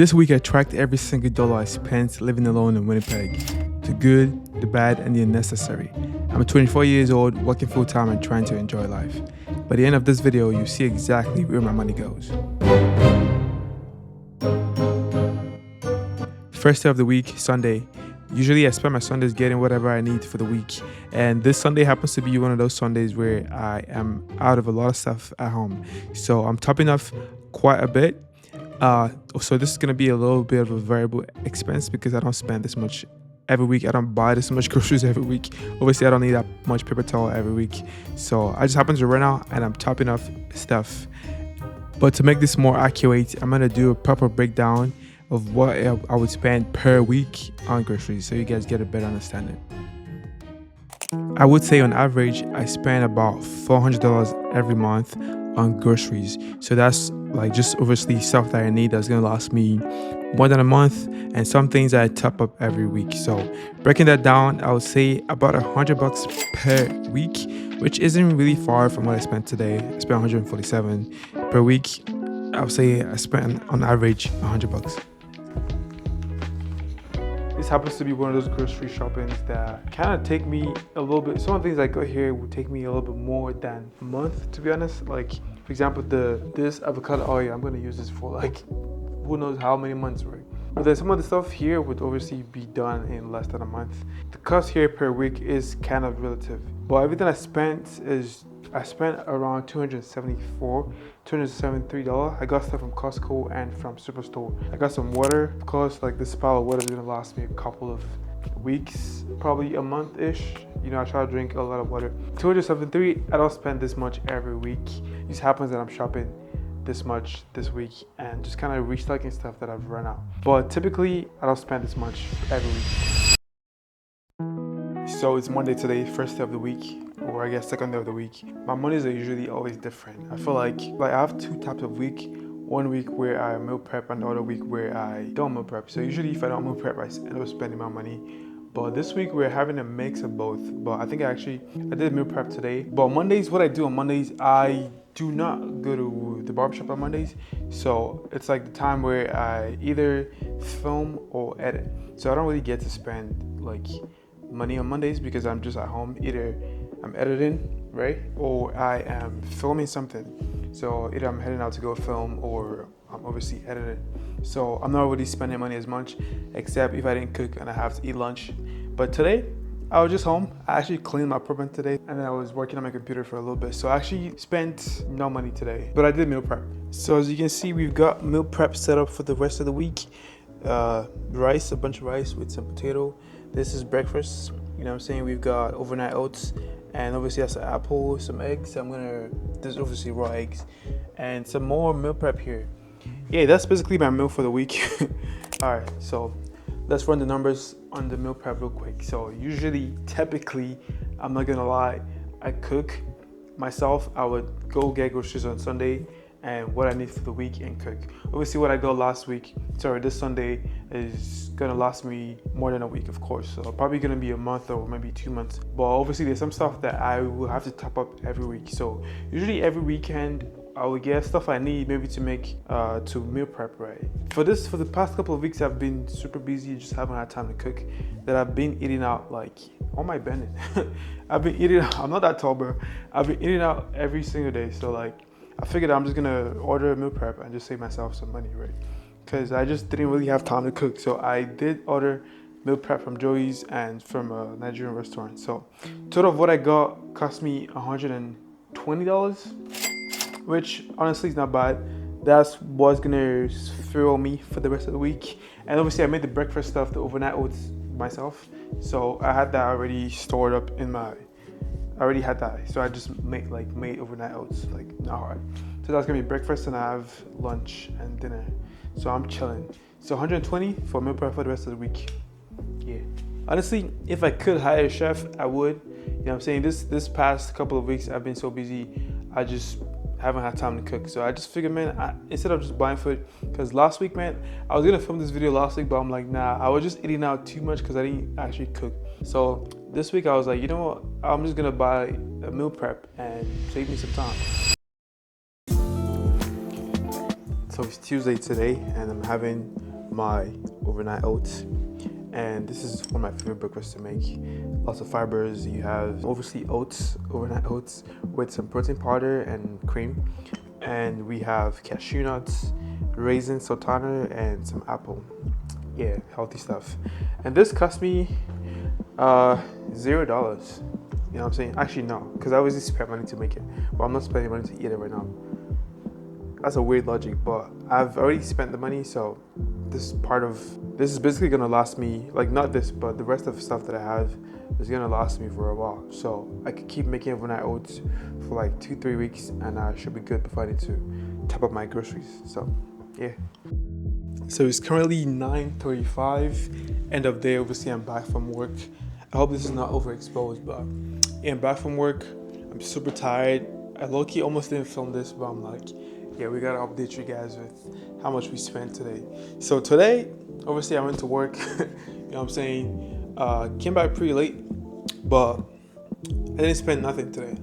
This week I tracked every single dollar I spent living alone in Winnipeg. The good, the bad, and the unnecessary. I'm 24 years old, working full time and trying to enjoy life. By the end of this video, you'll see exactly where my money goes. First day of the week, Sunday. Usually I spend my Sundays getting whatever I need for the week. And this Sunday happens to be one of those Sundays where I am out of a lot of stuff at home. So I'm topping off quite a bit. So this is going to be a little bit of a variable expense because I don't spend this much every week. I don't buy this much groceries every week. Obviously, I don't need that much paper towel every week. So I just happen to run out and I'm topping off stuff. But to make this more accurate, I'm going to do a proper breakdown of what I would spend per week on groceries so you guys get a better understanding. I would say on average, I spend about $400 every month on groceries. So that's like just obviously stuff that I need that's gonna last me more than a month, and some things that I top up every week. So breaking that down, I would say about $100 per week, which isn't really far from what I spent today. I spent 147 per week. I would say I spent on average $100. This happens to be one of those grocery shoppings that kind of take me a little bit. Some of the things I got here would take me a little bit more than a month, to be honest. Like, for example, this avocado oil, I'm going to use this for like who knows how many months, right? But then some of the stuff here would obviously be done in less than a month. The cost here per week is kind of relative. But everything I spent around $273. I got stuff from Costco and from Superstore. I got some water. Of course, like this pile of water is gonna last me a couple of weeks, probably a month-ish. You know, I try to drink a lot of water. $273, I don't spend this much every week. It just happens that I'm shopping this much this week and just kind of restocking stuff that I've run out. But typically, I don't spend this much every week. So it's Monday today, first day of the week, or I guess second day of the week. My Mondays are usually always different. I feel like I have two types of week. One week where I meal prep and the other week where I don't meal prep. So usually if I don't meal prep, I end up spending my money. But this week we're having a mix of both. But I think I did meal prep today. But Mondays, what I do on Mondays, I do not go to the barbershop on Mondays. So it's like the time where I either film or edit. So I don't really get to spend like money on Mondays because I'm just at home. Either I'm editing, right? Or I am filming something. So either I'm heading out to go film or I'm obviously editing. So I'm not really spending money as much, except if I didn't cook and I have to eat lunch. But today, I was just home. I actually cleaned my apartment today and then I was working on my computer for a little bit. So I actually spent no money today, but I did meal prep. So as you can see, we've got meal prep set up for the rest of the week. Rice, a bunch of rice with some potato. This is breakfast. You know what I'm saying? We've got overnight oats and obviously that's an apple, some eggs. There's obviously raw eggs and some more meal prep here. Yeah, that's basically my meal for the week. All right, so let's run the numbers on the meal prep real quick. So typically, I'm not gonna lie, I cook myself. I would go get groceries on Sunday and what I need for the week and cook. Obviously what I got this Sunday is gonna last me more than a week, of course. So probably gonna be a month or maybe 2 months. But obviously there's some stuff that I will have to top up every week. So usually every weekend, I would get stuff I need maybe to make to meal prep, right? For the past couple of weeks, I've been super busy, just haven't had time to cook. That I've been eating out like on my bending. I've been eating out, I'm not that tall, bro. I've been eating out every single day. So like, I figured I'm just gonna order a meal prep and just save myself some money, right? Because I just didn't really have time to cook. So I did order meal prep from Joey's and from a Nigerian restaurant. So total of what I got cost me $120. Which honestly is not bad. That's what's gonna fuel me for the rest of the week. And obviously I made the breakfast stuff, the overnight oats myself. So I had that already stored up I already had that. So I just made overnight oats, like not hard. So that's gonna be breakfast and I have lunch and dinner. So I'm chilling. So 120 for meal prep for the rest of the week. Yeah. Honestly, if I could hire a chef, I would. You know what I'm saying? This past couple of weeks I've been so busy, I just haven't had time to cook. So I just figured, man, instead of just buying food, because last week, man, I was gonna film this video last week, but I'm like, nah, I was just eating out too much because I didn't actually cook. So this week I was like, you know what, I'm just gonna buy a meal prep and save me some time. So it's Tuesday today and I'm having my overnight oats. And this is one of my favorite breakfasts to make. Lots of fibers. You have obviously oats, overnight oats with some protein powder and cream. And we have cashew nuts, raisins, sultana, and some apple. Yeah, healthy stuff. And this cost me $0. You know what I'm saying? Actually, no, because I always spend money to make it, but I'm not spending money to eat it right now. That's a weird logic, but I've already spent the money, so this is basically gonna last me, like not this, but the rest of the stuff that I have is gonna last me for a while. So I could keep making overnight oats for like 2-3 weeks, and I should be good before I need to top up my groceries. So yeah. So it's currently 9:35, end of day. Obviously, I'm back from work. I hope this is not overexposed, but yeah, I'm back from work. I'm super tired. I low-key almost didn't film this, but I'm like, yeah, we gotta update you guys with how much we spent today. So today, obviously, I went to work. You know what I'm saying? Came back pretty late, but I didn't spend nothing today.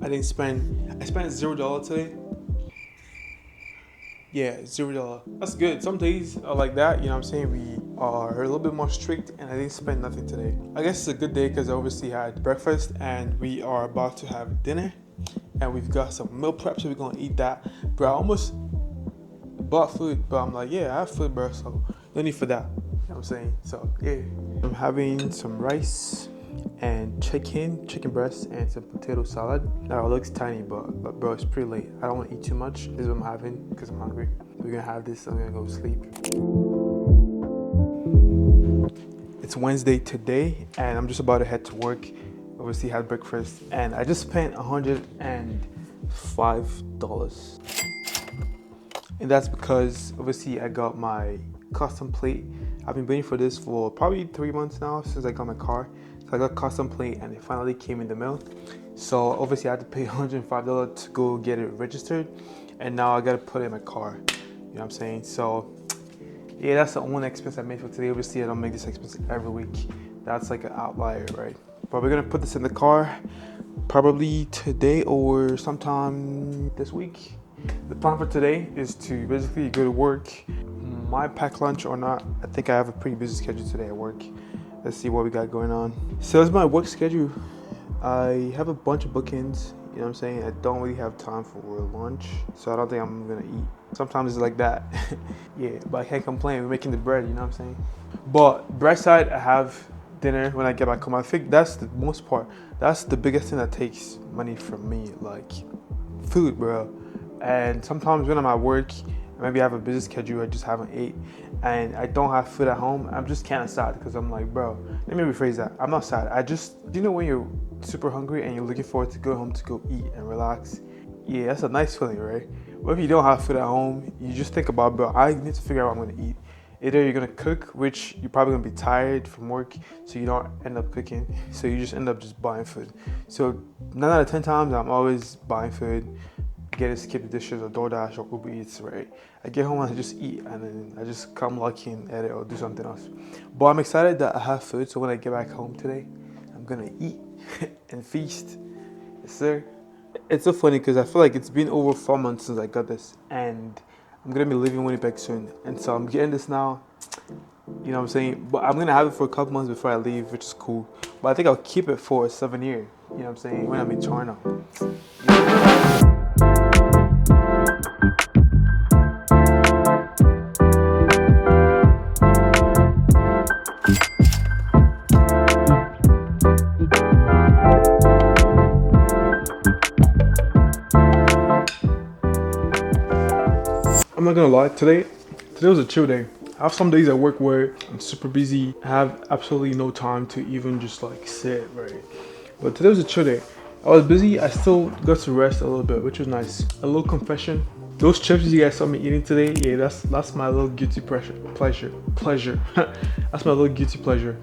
I spent $0 today. Yeah, $0. That's good. Some days are like that, you know what I'm saying? We are a little bit more strict, and I didn't spend nothing today. I guess it's a good day because I obviously had breakfast, and we are about to have dinner, and we've got some meal prep, so we're gonna eat that. Bro, I almost bought food, but I'm like, yeah, I have food, bro, so no need for that. You know what I'm saying? So yeah, I'm having some rice and chicken breast, and some potato salad. Now it looks tiny, but bro, it's pretty late. I don't want to eat too much. This is what I'm having because I'm hungry. We're gonna have this. I'm gonna go sleep. It's Wednesday today, and I'm just about to head to work. Obviously had breakfast, and I just spent $105, and that's because obviously I got my custom plate. I've been waiting for this for probably 3 months now since I got my car. So I got custom plate, and it finally came in the mail. So obviously I had to pay $105 to go get it registered, and now I gotta put it in my car. You know what I'm saying? So yeah, that's the only expense I made for today. Obviously I don't make this expense every week. That's like an outlier, right? But we're gonna put this in the car probably today or sometime this week. The plan for today is to basically go to work. Might pack lunch or not. I think I have a pretty busy schedule today at work. Let's see what we got going on. So that's my work schedule. I have a bunch of bookings, you know what I'm saying? I don't really have time for lunch, so I don't think I'm gonna eat. Sometimes it's like that. Yeah, but I can't complain. We're making the bread, you know what I'm saying? But bright side, I have dinner when I get back home. I think that's the most part. That's the biggest thing that takes money from me, like food, bro. And sometimes when I'm at work, maybe I have a busy schedule, I just haven't ate, and I don't have food at home, I'm just kind of sad because I'm like, bro, let me rephrase that. I'm not sad. You know when you're super hungry and you're looking forward to go home to go eat and relax? Yeah, that's a nice feeling, right? But if you don't have food at home, you just think about, bro, I need to figure out what I'm gonna eat. Either you're gonna cook, which you're probably gonna be tired from work, so you don't end up cooking, so you just end up just buying food. So 9 out of 10 times, I'm always buying food. Get to skip the dishes or DoorDash or Uber Eats, right? I get home and I just eat, and then I just come lucky and edit or do something else. But I'm excited that I have food, so when I get back home today, I'm gonna eat and feast. Yes, sir. It's so funny because I feel like it's been over 4 months since I got this, and I'm gonna be leaving Winnipeg soon, and so I'm getting this now. You know what I'm saying? But I'm gonna have it for a couple months before I leave, which is cool. But I think I'll keep it for 7 years. You know what I'm saying? When I'm in Toronto. I'm not gonna lie, today was a chill day. I have some days at work where I'm super busy. I have absolutely no time to even just like sit, right? But today was a chill day. I was busy, I still got to rest a little bit, which was nice. A little confession. Those chips you guys saw me eating today, yeah, that's my little guilty pleasure. That's my little guilty pleasure.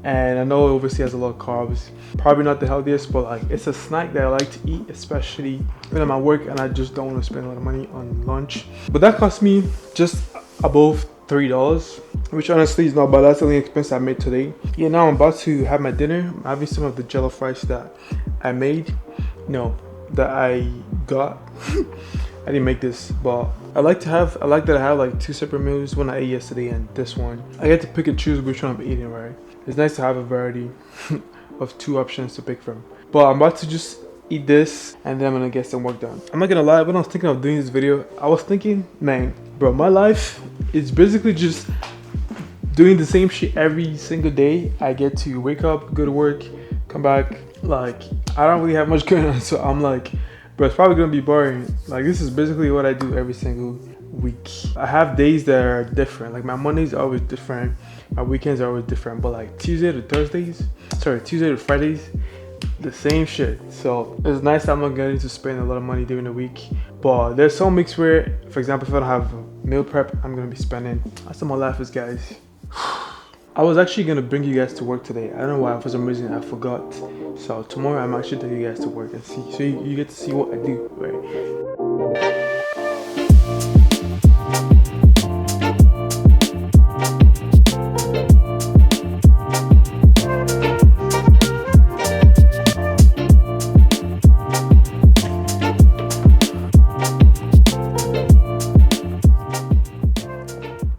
And I know it obviously has a lot of carbs. Probably not the healthiest, but like it's a snack that I like to eat, especially when I'm at work and I just don't want to spend a lot of money on lunch. But that cost me just above $3, which honestly is not bad. That's the only expense I made today. Yeah, now I'm about to have my dinner. I'm having some of the jollof rice that I made. No, that I got. I didn't make this, but I like that I have like two separate meals, one I ate yesterday and this one. I get to pick and choose which one I'm eating, right? It's nice to have a variety of two options to pick from. But I'm about to just eat this and then I'm gonna get some work done. I'm not gonna lie, when I was thinking of doing this video, I was thinking, man, bro, my life is basically just doing the same shit every single day. I get to wake up, go to work, come back. Like, I don't really have much going on, so I'm like, bro, it's probably gonna be boring. Like, this is basically what I do every single week. I have days that are different. Like, my Mondays are always different, my weekends are always different. But like Tuesday to Fridays, the same shit. So it's nice that I'm not getting to spend a lot of money during the week. But there's some weeks where, for example, if I don't have meal prep, I'm gonna be spending. That's how my life is, guys. I was actually gonna bring you guys to work today. I don't know why, for some reason I forgot. So tomorrow I'm actually taking you guys to work and see. So you get to see what I do, right?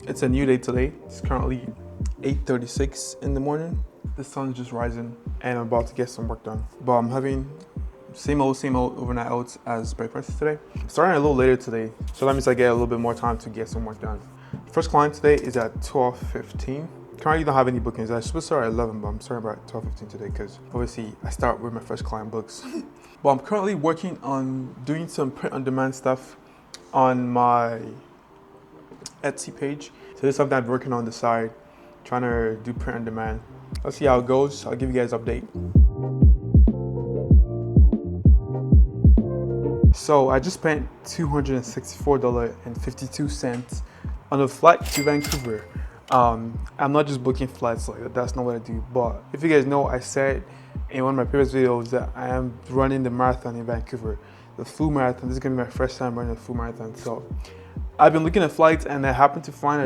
It's a new day today. It's currently 8:36 in the morning. The sun's just rising and I'm about to get some work done. But I'm having same old overnight oats as breakfast today. I'm starting a little later today, so that means I get a little bit more time to get some work done. First client today is at 12:15. Currently don't have any bookings. I was supposed to start at 11, but I'm starting about 12:15 today because obviously I start with my first client books. But I'm currently working on doing some print-on-demand stuff on my Etsy page. So this is something I'm working on the side, trying to do print on demand. Let's see how it goes. I'll give you guys an update. So I just spent $264.52 on a flight to Vancouver. I'm not just booking flights like that. That's not what I do. But if you guys know, I said in one of my previous videos that I am running the marathon in Vancouver, the full marathon. This is gonna be my first time running a full marathon. So I've been looking at flights and I happened to find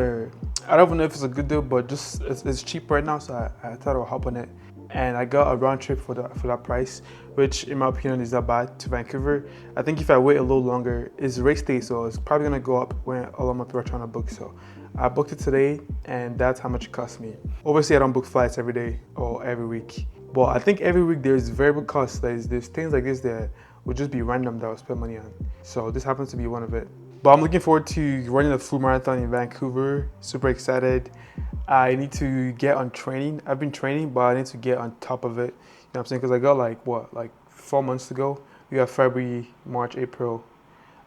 I don't even know if it's a good deal, but just it's cheap right now, so I thought I'll hop on it. And I got a round trip for that price, which in my opinion is not bad, to Vancouver. I think if I wait a little longer, it's race day, so it's probably gonna go up when all of my people are trying to book. So I booked it today and that's how much it cost me. Obviously I don't book flights every day or every week, but I think every week there's variable costs. There's things like this that would just be random that I'll spend money on. So this happens to be one of it. But I'm looking forward to running a full marathon in Vancouver. Super excited. I need to get on training. I've been training, but I need to get on top of it. You know what I'm saying? Because I got like 4 months to go. We got February, March, April.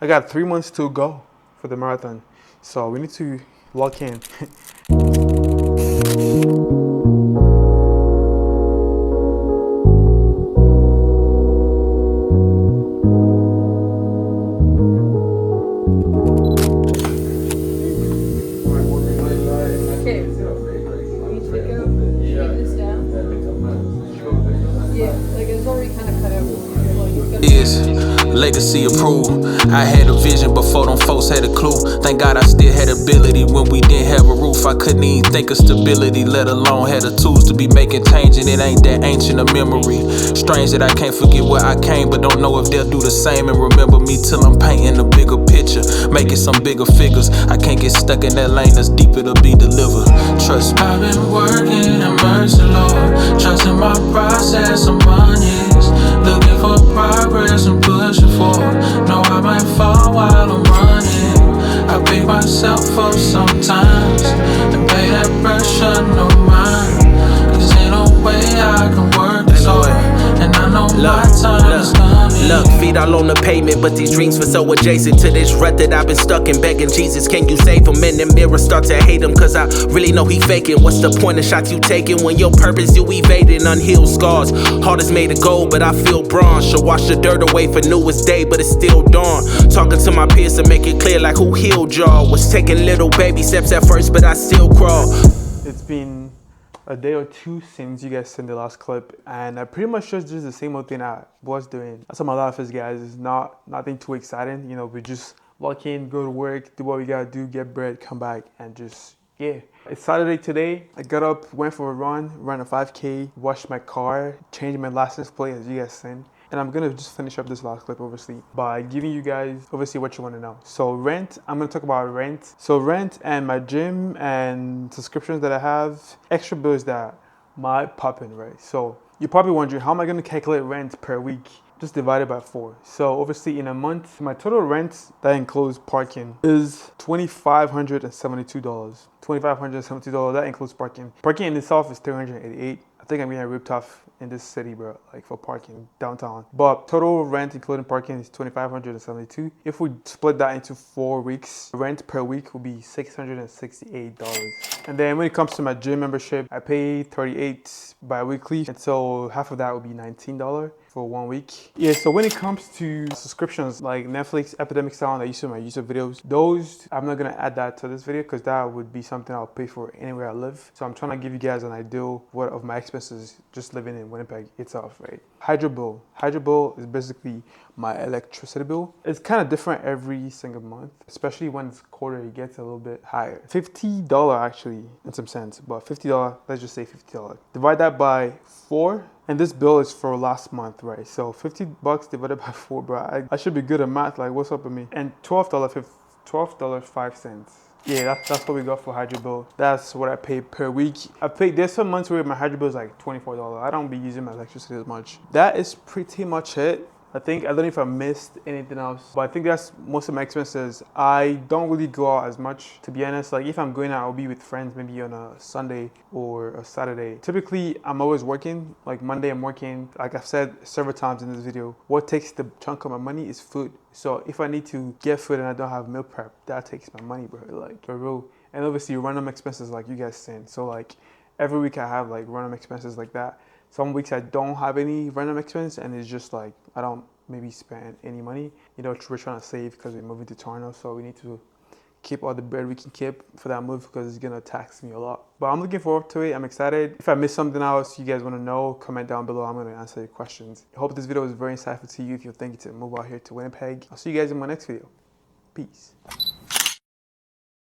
I got 3 months to go for the marathon. So we need to lock in. Legacy approved. I had a vision before them folks had a clue. Thank God I still had ability when we didn't have a roof. I couldn't even think of stability, let alone had the tools to be making change. And it ain't that ancient a memory. Strange that I can't forget where I came, but don't know if they'll do the same and remember me till I'm painting a bigger picture, making some bigger figures. I can't get stuck in that lane, that's deep, it'll be delivered. Trust me. I've been working in mercy, Lord, trusting my process of monies, looking for progress and pushing forward. Know I might fall while I'm running. I pick myself up sometimes and pay that pressure no mind. Cause ain't no way I can work this hard, and I know my time is coming. Look, feet all on the pavement, but these dreams were so adjacent to this rut that I've been stuck in, begging Jesus, can you save him? In the mirror start to hate him, cause I really know he faking. What's the point of shots you taking when your purpose you evading? Unhealed scars, heart is made of gold, but I feel bronze. Should wash the dirt away for newest day, but it's still dawn. Talking to my peers to make it clear like who healed y'all. Was taking little baby steps at first, but I still crawl. It's been a day or two since you guys sent the last clip, and I pretty much just did the same old thing I was doing. That's how my life is, guys. It's nothing too exciting. You know, we just walk in, go to work, do what we gotta do, get bread, come back, and just, yeah. It's Saturday today. I got up, went for a run, ran a 5K, washed my car, changed my license plate as you guys seen. And I'm gonna just finish up this last clip, obviously, by giving you guys, obviously, what you want to know. So rent, I'm gonna talk about rent. So rent and my gym and subscriptions that I have, extra bills that might pop in, right? So you're probably wondering, how am I gonna calculate rent per week? Just divided by 4. So obviously in a month, my total rent that includes parking is $2,572. $2,572, that includes parking. Parking in itself is $388. I think I'm getting ripped off in this city, bro, like for parking downtown. But total rent including parking is $2,572. If we split that into 4 weeks, rent per week will be $668. And then when it comes to my gym membership, I pay $38 bi-weekly, and so half of that would be $19 for 1 week. Yeah, so when it comes to subscriptions like Netflix, Epidemic Sound that you see in my YouTube videos, those, I'm not gonna add that to this video because that would be something I'll pay for anywhere I live. So I'm trying to give you guys an idea of my expenses just living in Winnipeg itself, right? Hydro bill. Hydro bill is basically my electricity bill. It's kind of different every single month, especially when it's quarter, it gets a little bit higher. $50 actually in some sense, but $50, let's just say $50. Divide that by 4. And this bill is for last month, right? So $50 divided by 4, bro. I should be good at math. Like, what's up with me? And $12.05. Yeah, that's what we got for hydro bill. That's what I pay per week. There's some months where my hydro bill is like $24. I don't be using my electricity as much. That is pretty much it. I don't know if I missed anything else, but I think that's most of my expenses. I don't really go out as much, to be honest. Like if I'm going out, I'll be with friends maybe on a Sunday or a Saturday. Typically, I'm always working. Like Monday, I'm working. Like I've said several times in this video, what takes the chunk of my money is food. So if I need to get food and I don't have meal prep, that takes my money, bro. Like for real. And obviously random expenses like you guys saying. So like every week I have like random expenses like that. Some weeks I don't have any random expense and it's just like I don't maybe spend any money. You know, we're trying to save because we're moving to Toronto, so we need to keep all the bread we can keep for that move because it's gonna tax me a lot. But I'm looking forward to it. I'm excited. If I missed something else you guys want to know, comment down below. I'm gonna answer your questions. I hope this video was very insightful to you if you're thinking to move out here to Winnipeg. I'll see you guys in my next video. Peace.